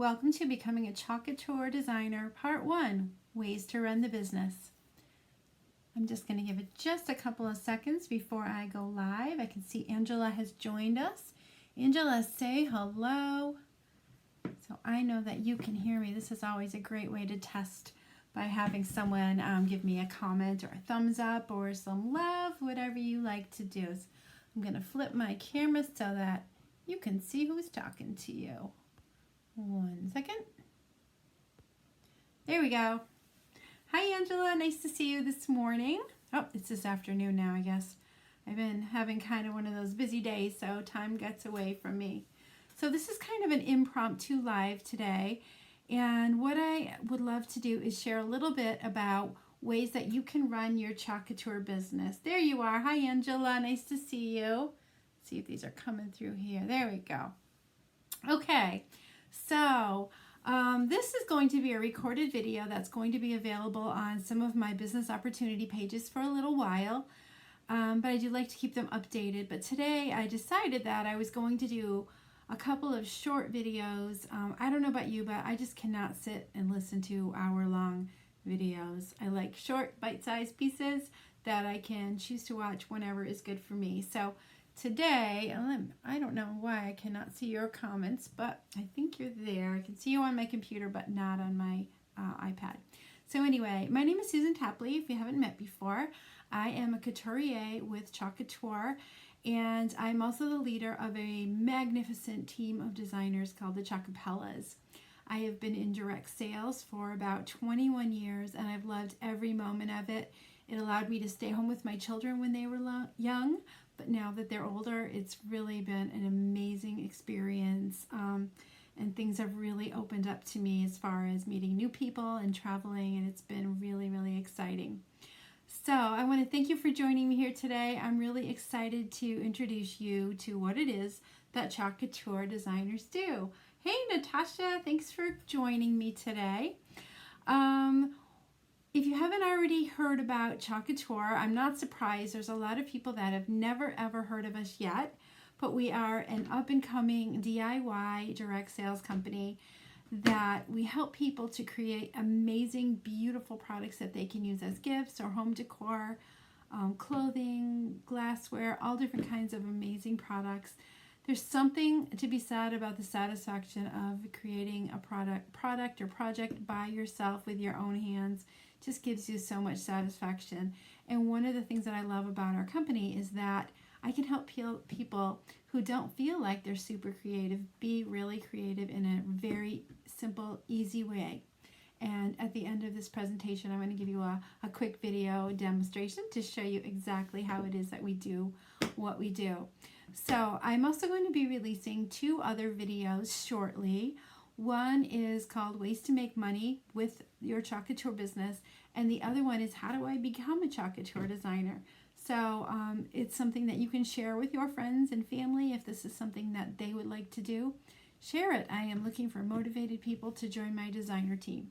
Welcome to Becoming a Chalk Couture Designer, Part 1, Ways to Run the Business. I'm just going to give it just a couple of seconds before I go live. I can see Angela has joined us. Angela, say hello. So I know that you can hear me. This is always a great way to test by having someone give me a comment or a thumbs up or some love, whatever you like to do. So I'm going to flip my camera so that you can see who's talking to you. 1 second. There we go. Hi Angela, nice to see you this morning. Oh, it's this afternoon now, I guess. I've been having kind of one of those busy days, so time gets away from me. So this is kind of an impromptu live today, and what I would love to do is share a little bit about ways that you can run your Chalk Couture business. There you are. Hi Angela, nice to see you. Let's see if these are coming through here. There we go. Okay. So this is going to be a recorded video that's going to be available on some of my business opportunity pages for a little while, but I do like to keep them updated. But today I decided that I was going to do a couple of short videos. I don't know about you, but I just cannot sit and listen to hour-long videos. I like short, bite-sized pieces that I can choose to watch whenever is good for me. So today, I don't know why I cannot see your comments, but I think you're there. I can see you on my computer, but not on my iPad. So anyway, my name is Susan Tapley, if you haven't met before. I am a couturier with Chalk Couture, and I'm also the leader of a magnificent team of designers called the Chalkopellas. I have been in direct sales for about 21 years, and I've loved every moment of it. It allowed me to stay home with my children when they were young, but now that they're older, it's really been an amazing experience, and things have really opened up to me as far as meeting new people and traveling, and it's been really, really exciting. So I want to thank you for joining me here today. I'm really excited to introduce you to what it is that Chalk Couture designers do. Hey Natasha, thanks for joining me today. If you haven't already heard about Chalk Couture, I'm not surprised. There's a lot of people that have never ever heard of us yet, but we are an up-and-coming DIY direct sales company that we help people to create amazing, beautiful products that they can use as gifts or home decor, clothing, glassware, all different kinds of amazing products. There's something to be said about the satisfaction of creating a product or project by yourself with your own hands. Just gives you so much satisfaction. And one of the things that I love about our company is that I can help people who don't feel like they're super creative be really creative in a very simple, easy way. And at the end of this presentation, I'm going to give you a quick video demonstration to show you exactly how it is that we do what we do. So I'm also going to be releasing 2 other videos shortly. One is called Ways to Make Money with Your Chalk Couture Business, and the other one is How Do I Become a Chalk Couture Designer? So it's something that you can share with your friends and family if this is something that they would like to do. Share it. I am looking for motivated people to join my designer team.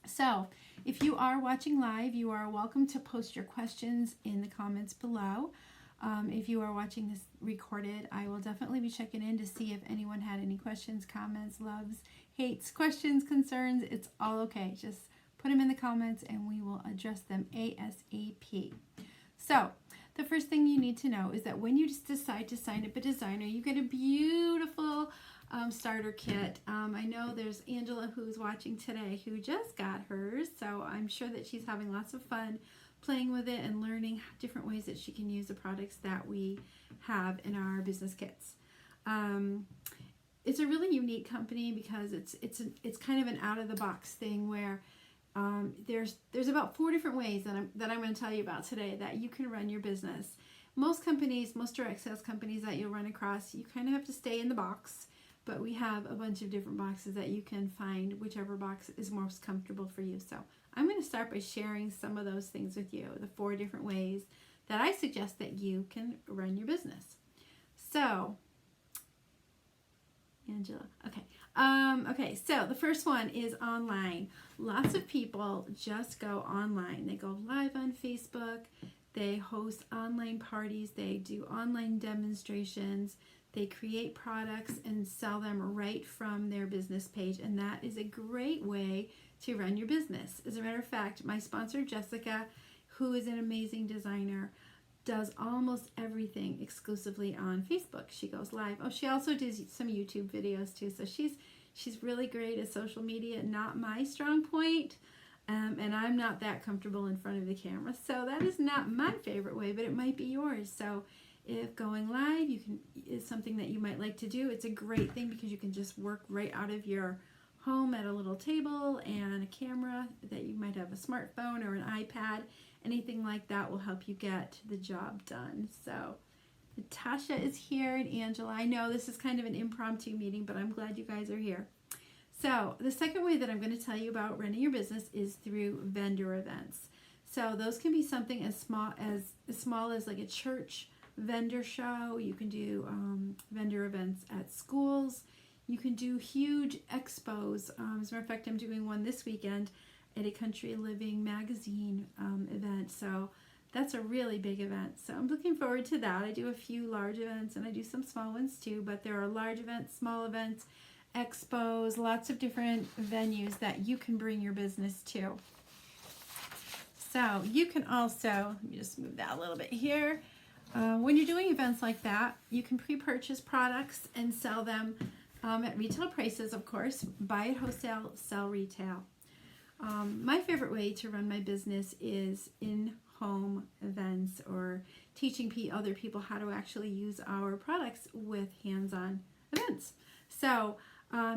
So if you are watching live, you are welcome to post your questions in the comments below. If you are watching this recorded, I will definitely be checking in to see if anyone had any questions, comments, loves, hates, questions, concerns. It's all okay. Just put them in the comments and we will address them ASAP. So the first thing you need to know is that when you just decide to sign up a designer, you get a beautiful starter kit. I know there's Angela who's watching today who just got hers, so I'm sure that she's having lots of fun playing with it and learning different ways that she can use the products that we have in our business kits. It's a really unique company because it's kind of an out-of-the-box thing where there's about 4 different ways that I'm going to tell you about today that you can run your business. Most companies, most direct sales companies that you'll run across, you kind of have to stay in the box, but we have a bunch of different boxes that you can find whichever box is most comfortable for you. So I'm going to start by sharing some of those things with you, the 4 different ways that I suggest that you can run your business. So, Angela, okay. Okay, so the first one is online. Lots of people just go online. They go live on Facebook. They host online parties. They do online demonstrations. They create products and sell them right from their business page, and that is a great way to run your business. As a matter of fact, my sponsor Jessica, who is an amazing designer, does almost everything exclusively on Facebook. She goes live. Oh, she also does some YouTube videos too. So she's really great at social media. Not my strong point, and I'm not that comfortable in front of the camera. So that is not my favorite way, but it might be yours. So if going live is something that you might like to do, it's a great thing because you can just work right out of your home at a little table and a camera that you might have a smartphone or an iPad. Anything like that will help you get the job done. So Natasha is here and Angela. I know this is kind of an impromptu meeting, but I'm glad you guys are here. So the second way that I'm going to tell you about running your business is through vendor events. So those can be something as small as like a church vendor show. You can do vendor events at schools. You can do huge expos. As a matter of fact, I'm doing one this weekend at a Country Living magazine event. So that's a really big event. So I'm looking forward to that. I do a few large events and I do some small ones too, but there are large events, small events, expos, lots of different venues that you can bring your business to. So you can also, let me just move that a little bit here. When you're doing events like that, you can pre-purchase products and sell them at retail prices, of course. Buy at wholesale, sell retail. My favorite way to run my business is in-home events or teaching other people how to actually use our products with hands-on events. So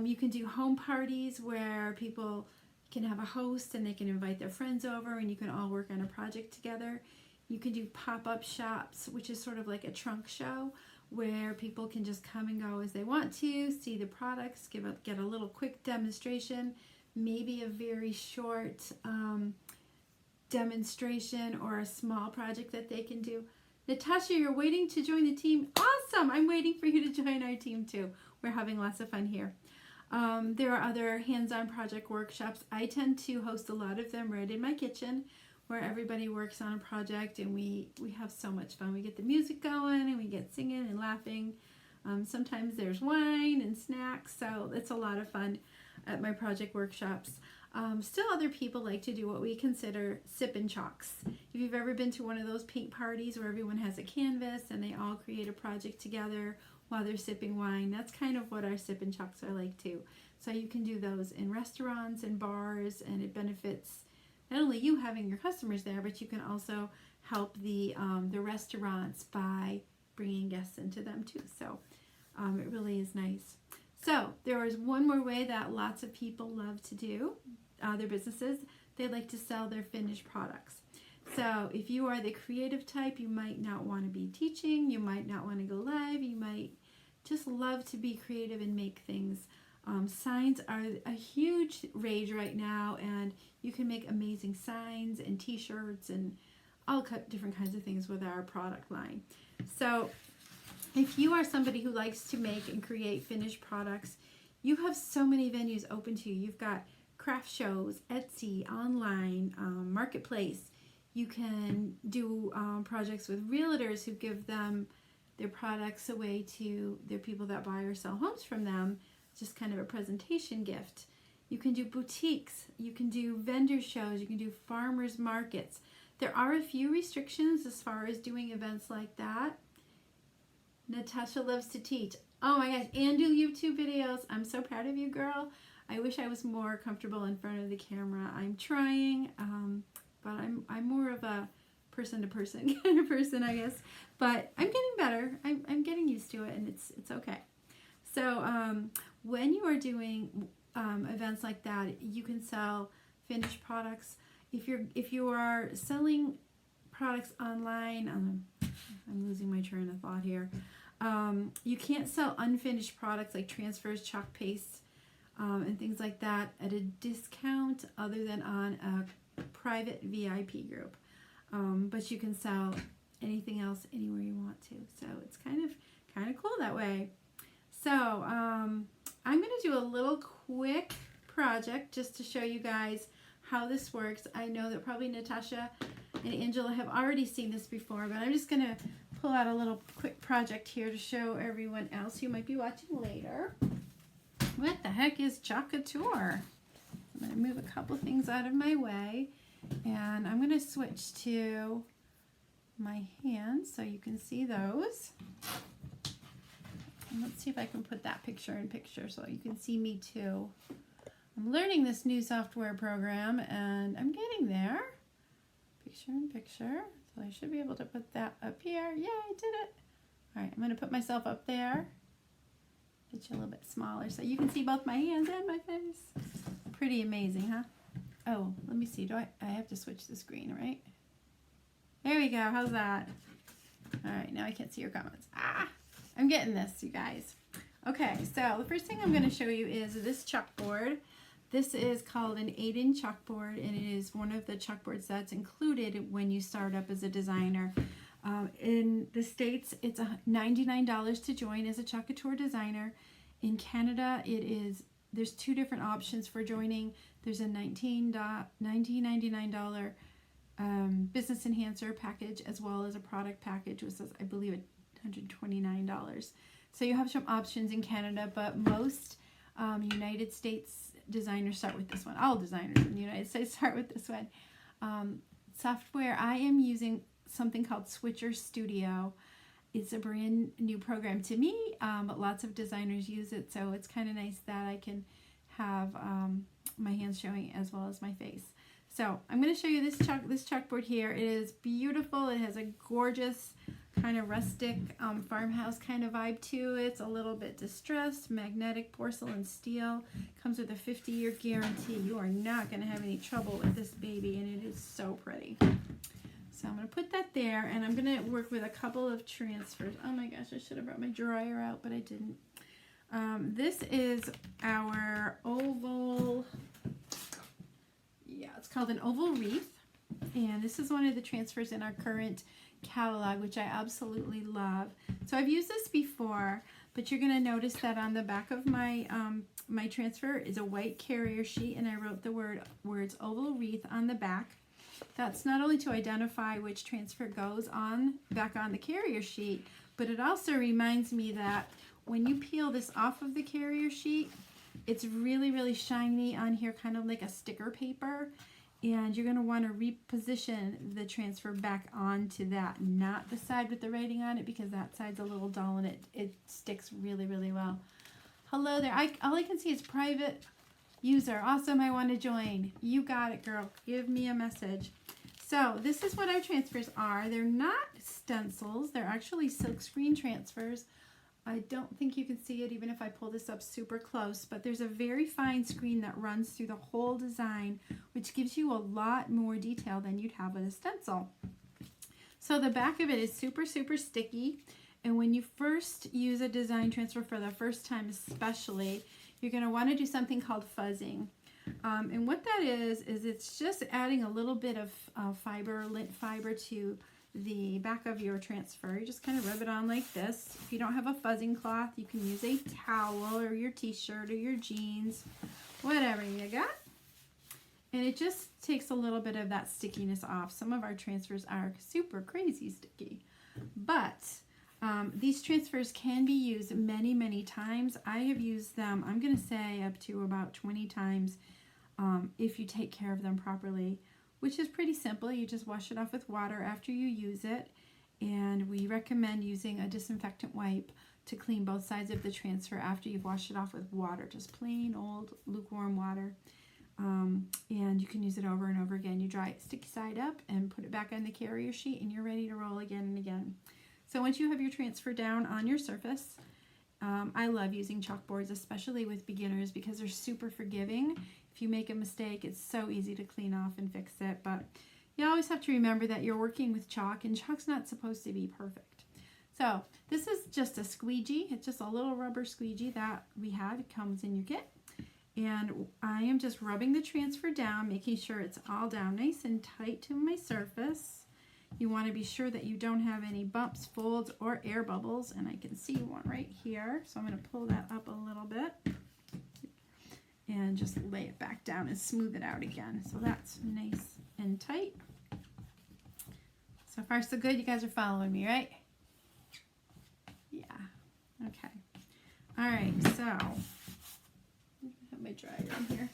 you can do home parties where people can have a host and they can invite their friends over and you can all work on a project together. You can do pop-up shops, which is sort of like a trunk show where people can just come and go as they want to, see the products, get a little quick demonstration, maybe a very short demonstration or a small project that they can do. Natasha, you're waiting to join the team. Awesome! I'm waiting for you to join our team too. We're having lots of fun here. There are other hands-on project workshops. I tend to host a lot of them right in my kitchen where everybody works on a project and we have so much fun. We get the music going and we get singing and laughing. Sometimes there's wine and snacks, so it's a lot of fun at my project workshops. Still other people like to do what we consider sip and chalks. If you've ever been to one of those paint parties where everyone has a canvas and they all create a project together while they're sipping wine, that's kind of what our sip and chalks are like too. So you can do those in restaurants and bars, and it benefits not only you having your customers there, but you can also help the restaurants by bringing guests into them too. So it really is nice. So there is one more way that lots of people love to do their businesses. They like to sell their finished products. So if you are the creative type, you might not want to be teaching, you might not want to go live, you might just love to be creative and make things. Signs are a huge rage right now, and you can make amazing signs and t-shirts and all different kinds of things with our product line. So if you are somebody who likes to make and create finished products, you have so many venues open to you. You've got craft shows, Etsy, online, marketplace. You can do projects with realtors who give them their products away to their people that buy or sell homes from them. Just kind of a presentation gift. You can do boutiques. You can do vendor shows. You can do farmers markets. There are a few restrictions as far as doing events like that. Natasha loves to teach. Oh my gosh, and do YouTube videos. I'm so proud of you, girl. I wish I was more comfortable in front of the camera. I'm trying, but I'm more of a person-to-person kind of person, I guess. But I'm getting better. I'm getting used to it, and it's okay. So when you are doing events like that, you can sell finished products. If you are selling products online, I'm losing my train of thought here. You can't sell unfinished products like transfers, chalk paste, and things like that at a discount other than on a private VIP group. But you can sell anything else anywhere you want to. So it's kind of cool that way. So I'm going to do a little quick project just to show you guys how this works. I know that probably Natasha and Angela have already seen this before, but I'm just going to pull out a little quick project here to show everyone else who might be watching later. What the heck is Chalk Couture? I'm going to move a couple things out of my way, and I'm going to switch to my hands so you can see those. And let's see if I can put that picture in picture so you can see me too. I'm learning this new software program and I'm getting there. Picture in picture. So I should be able to put that up here. Yeah, I did it. All right, I'm going to put myself up there. Get you a little bit smaller so you can see both my hands and my face. Pretty amazing, huh? Oh, let me see. I have to switch the screen, right? There we go. How's that? All right, now I can't see your comments. I'm getting this, you guys. Okay, so the first thing I'm going to show you is this chalkboard. This is called an 8-inch chalkboard, and it is one of the chalkboards that's included when you start up as a designer. In the States, it's $99 to join as a Chalk Couture Designer. In Canada, there's two different options for joining. There's a $19.99 business enhancer package, as well as a product package, which is, I believe, $129. So you have some options in Canada, but most United States designers start with this one. All designers in the United States start with this one. Software, I am using something called Switcher Studio. It's a brand new program to me, but lots of designers use it, so it's kind of nice that I can have my hands showing as well as my face. So I'm going to show you this chalkboard here. It is beautiful. It has a gorgeous kind of rustic farmhouse kind of vibe to it. It's a little bit distressed, magnetic porcelain steel. Comes with a 50-year guarantee. You are not going to have any trouble with this baby, and it is so pretty. So I'm going to put that there, and I'm going to work with a couple of transfers. Oh my gosh, I should have brought my dryer out, but I didn't. This is our oval, it's called an oval wreath, and this is one of the transfers in our current catalog, which I absolutely love. So I've used this before, but you're going to notice that on the back of my my transfer is a white carrier sheet, and I wrote the words oval wreath on the back. That's not only to identify which transfer goes back on the carrier sheet, but it also reminds me that when you peel this off of the carrier sheet, it's really, really shiny on here, kind of like a sticker paper. And you're going to want to reposition the transfer back onto that, not the side with the writing on it, because that side's a little dull and it sticks really, really well. Hello there. All I can see is private user. Awesome, I want to join. You got it, girl. Give me a message. So this is what our transfers are. They're not stencils. They're actually silk screen transfers. I don't think you can see it even if I pull this up super close, but there's a very fine screen that runs through the whole design, which gives you a lot more detail than you'd have with a stencil. So the back of it is super, super sticky, and when you first use a design transfer for the first time especially, you're going to want to do something called fuzzing. And what that is it's just adding a little bit of lint fiber to the back of your transfer. You just kind of rub it on like this. If you don't have a fuzzing cloth, you can use a towel or your t-shirt or your jeans, whatever you got. And it just takes a little bit of that stickiness off. Some of our transfers are super crazy sticky, but these transfers can be used many, many times. I have used them, I'm going to say up to about 20 times if you take care of them properly, which is pretty simple. You just wash it off with water after you use it, and we recommend using a disinfectant wipe to clean both sides of the transfer after you've washed it off with water, just plain old lukewarm water. And you can use it over and over again. You dry it sticky side up and put it back on the carrier sheet, and you're ready to roll again and again. So once you have your transfer down on your surface, I love using chalkboards, especially with beginners, because they're super forgiving. If you make a mistake, it's so easy to clean off and fix it. But you always have to remember that you're working with chalk, and chalk's not supposed to be perfect. So this is just a squeegee. It's just a little rubber squeegee that we have. It comes in your kit. And I am just rubbing the transfer down, making sure it's all down nice and tight to my surface. You want to be sure that you don't have any bumps, folds, or air bubbles. And I can see one right here. So I'm going to pull that up a little bit and just lay it back down and smooth it out again. So that's nice and tight. So far so good. You guys are following me, right? Okay. All right, so I have my dryer in here.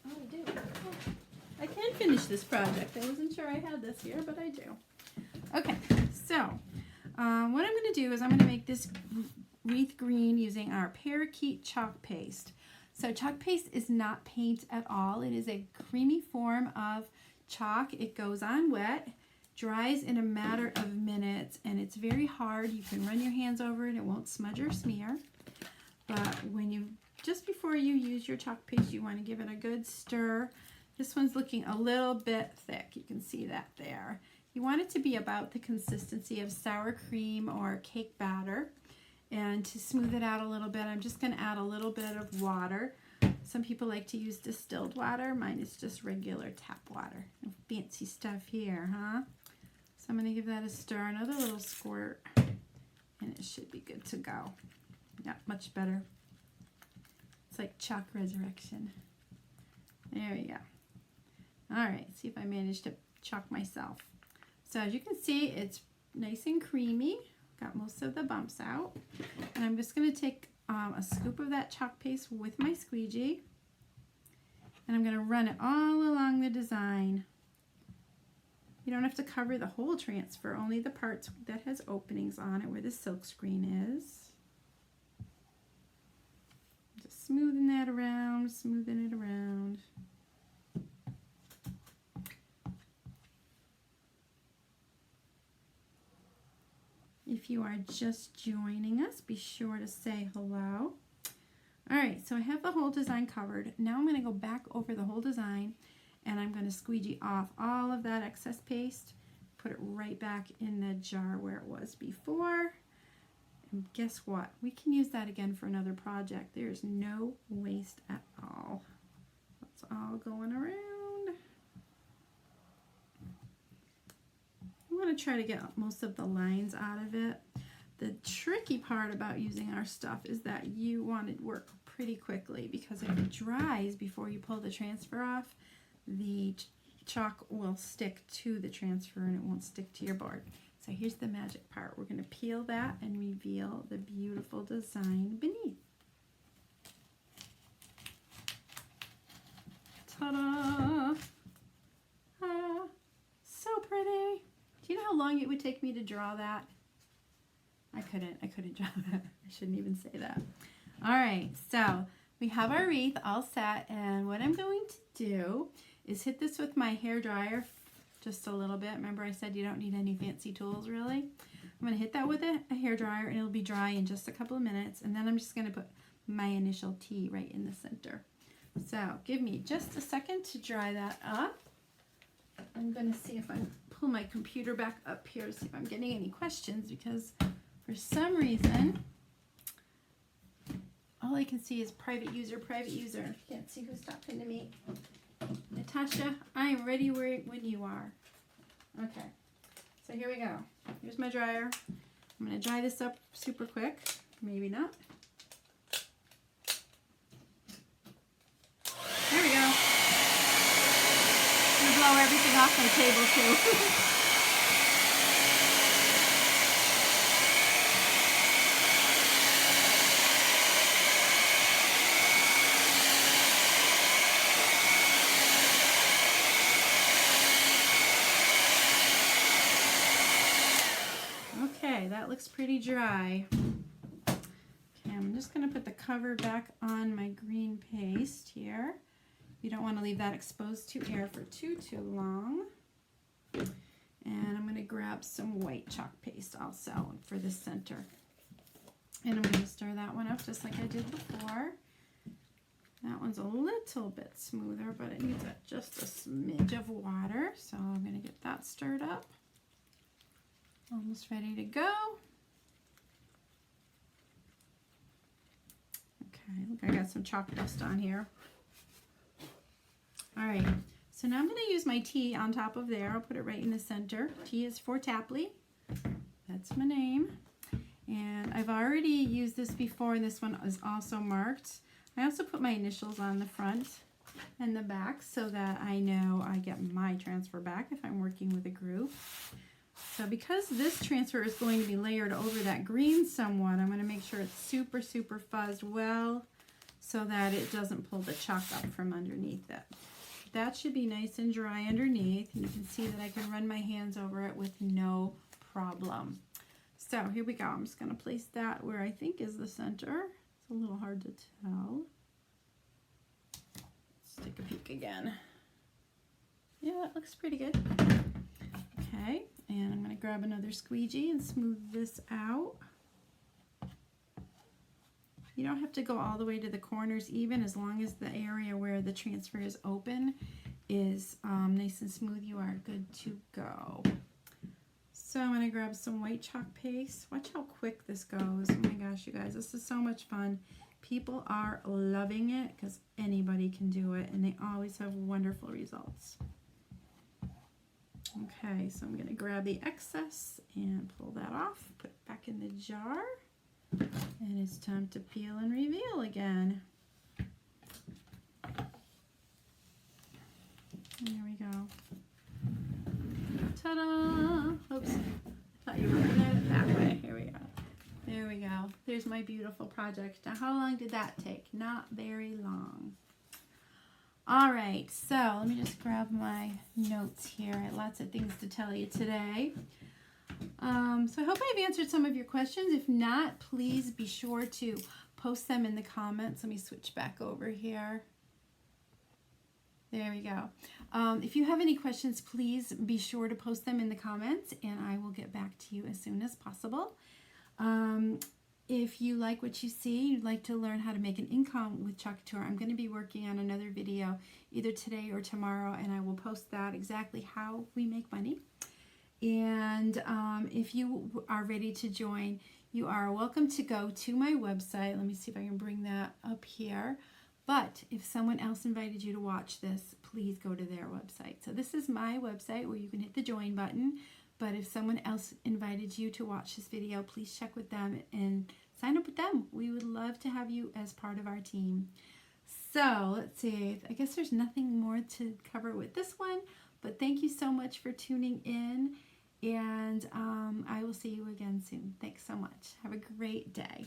Oh, I do. Oh, I can finish this project. I wasn't sure I had this here, but I do. Okay, so what I'm going to do is I'm going to make this wreath green using our parakeet chalk paste. So chalk paste is not paint at all. It is a creamy form of chalk. It goes on wet, dries in a matter of minutes, and it's very hard. You can run your hands over it. It won't smudge or smear. But just before you use your chalk paste, you want to give it a good stir. This one's looking a little bit thick. You can see that there. You want it to be about the consistency of sour cream or cake batter. And to smooth it out a little bit, I'm just going to add a little bit of water. Some people like to use distilled water. Mine is just regular tap water. Fancy stuff here, huh? So I'm going to give that a stir, another little squirt, and it should be good to go. Yeah, much better. It's like chalk resurrection. There we go. All right, see if I managed to chalk myself. So as you can see, it's nice and creamy. Got most of the bumps out. And I'm just going to take a scoop of that chalk paste with my squeegee. And I'm going to run it all along the design. You don't have to cover the whole transfer, only the parts that has openings on it where the silk screen is. Just smoothing that around, smoothing it around. If you are just joining us, be sure to say hello. All right, so I have the whole design covered. Now I'm going to go back over the whole design, and I'm going to squeegee off all of that excess paste, put it right back in the jar where it was before. And guess what? We can use that again for another project. There's no waste at all. It's all going around. I want to try to get most of the lines out of it. The tricky part about using our stuff is that you want it to work pretty quickly, because if it dries before you pull the transfer off, the chalk will stick to the transfer and it won't stick to your board. So here's the magic part. We're going to peel that and reveal the beautiful design beneath. Ta-da! Ah, so pretty. Do you know how long it would take me to draw that? I couldn't draw that. I shouldn't even say that. All right, so we have our wreath all set, and what I'm going to do is hit this with my hair dryer just a little bit. Remember I said you don't need any fancy tools really. I'm going to hit that with a hair dryer, and it'll be dry in just a couple of minutes, and then I'm just going to put my initial T right in the center. So give me just a second to dry that up. I'm going to see if I pull my computer back up here to see if I'm getting any questions, because for some reason all I can see is private user, private user. Can't see who's talking to me. Natasha, I am ready when you are. Okay, so here we go. Here's my dryer. I'm going to dry this up super quick. Maybe not. There we go. I'm going to blow everything off my table too. Okay, that looks pretty dry. Okay, I'm just going to put the cover back on my green paste here. You don't want to leave that exposed to air for too long. And I'm going to grab some white chalk paste also for the center. And I'm going to stir that one up just like I did before. That one's a little bit smoother, but it needs just a smidge of water. So I'm going to get that stirred up. Almost ready to go. Okay, look, I got some chalk dust on here. All right, so now I'm going to use my T on top of there. I'll put it right in the center. T is for Tapley. That's my name. And I've already used this before, and this one is also marked. I also put my initials on the front and the back so that I know I get my transfer back if I'm working with a group. So because this transfer is going to be layered over that green somewhat, I'm going to make sure it's super, super fuzzed well so that it doesn't pull the chalk up from underneath it. That should be nice and dry underneath. And you can see that I can run my hands over it with no problem. So here we go. I'm just going to place that where I think is the center. It's a little hard to tell. Let's take a peek again. Yeah, that looks pretty good. Okay, and I'm going to grab another squeegee and smooth this out. You don't have to go all the way to the corners even, as long as the area where the transfer is open is nice and smooth, you are good to go. So I'm going to grab some white chalk paste. Watch how quick this goes. Oh my gosh, you guys, this is so much fun. People are loving it because anybody can do it, and they always have wonderful results. Okay, so I'm going to grab the excess and pull that off, put it back in the jar, and it's time to peel and reveal again. There we go. Ta-da! Oops, I thought you were looking at it that way. Here we go. There we go. There's my beautiful project. Now, how long did that take? Not very long. All right, so let me just grab my notes here. I had lots of things to tell you today. So I hope I've answered some of your questions. If not, please be sure to post them in the comments. Let me switch back over here. There we go. If you have any questions, please be sure to post them in the comments, and I will get back to you as soon as possible. If you like what you see, you'd like to learn how to make an income with Chalk Couture, I'm going to be working on another video either today or tomorrow, and I will post that exactly how we make money. And if you are ready to join, you are welcome to go to my website. Let me see if I can bring that up here. But if someone else invited you to watch this, please go to their website. So this is my website where you can hit the join button. But if someone else invited you to watch this video, please check with them and sign up with them. We would love to have you as part of our team. So let's see. I guess there's nothing more to cover with this one. But thank you so much for tuning in. And I will see you again soon. Thanks so much. Have a great day.